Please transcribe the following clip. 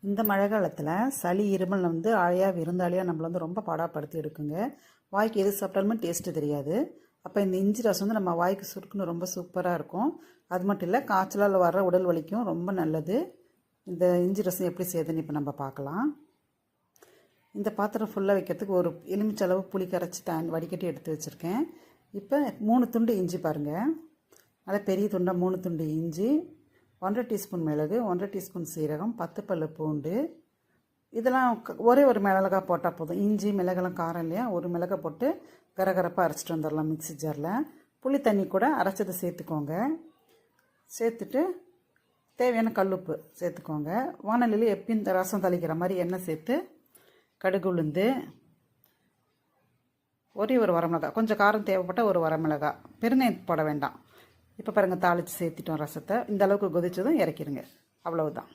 இந்த மழை காலத்தில் சளி இருமல் ஆழியாக விருந்தாளியாக நம்மளை ரொம்ப பாடாப்படுத்தி எடுக்குங்க. வாய்க்கு எது சாப்பிட்டாலுமே டேஸ்ட்டு தெரியாது. அப்போ இந்த இஞ்சி ரசம் நம்ம வாய்க்கு சுருக்குன்னு ரொம்ப சூப்பராக இருக்கும். அது மட்டும் இல்லை, காய்ச்சலால் வர்ற உடல் வலிக்கும் ரொம்ப நல்லது. இந்த இஞ்சி ரசம் எப்படி செய்யுதுன்னு இப்போ நம்ம பார்க்கலாம். இந்த பாத்திரம் ஃபுல்லாக வைக்கிறதுக்கு ஒரு எலுமிச்சளவு புளி கரைச்சி வடிகட்டி எடுத்து வச்சுருக்கேன். இப்போ 3 துண்டு இஞ்சி பாருங்கள், நல்லா பெரிய துண்டாக 3 துண்டு இஞ்சி, 1.5 டீஸ்பூன் மிளகு, 1.5 டீஸ்பூன் சீரகம், 10 பல்லு பூண்டு. இதெல்லாம் ஒரே ஒரு மிளகாய் போட்டால் போதும். இஞ்சி மிளகெல்லாம் காரம் இல்லையா, ஒரு மிளகாய் போட்டு கரகரப்பாக அரைச்சிட்டு வந்துடலாம் மிக்ஸி ஜாரில். புளி தண்ணி கூட அரைச்சதை சேர்த்துக்கோங்க. சேர்த்துட்டு தேவையான கல்லுப்பு சேர்த்துக்கோங்க. வானலியில் எப்பயும் இந்த ரசம் தளிக்கிற மாதிரி எண்ணெய் சேர்த்து கடுகு உளுந்து, ஒரே ஒரு வரமிளகாய், கொஞ்சம் காரம் தேவைப்பட்டால் ஒரு வரமிளகாய், பெருநெய் போட வேண்டாம். இப்போ பாருங்கள், தாளித்து சேர்த்துட்டோம் ரசத்தை. இந்த அளவுக்கு கொதிச்சதும் இறக்கிடுங்க. அவ்வளவுதான்.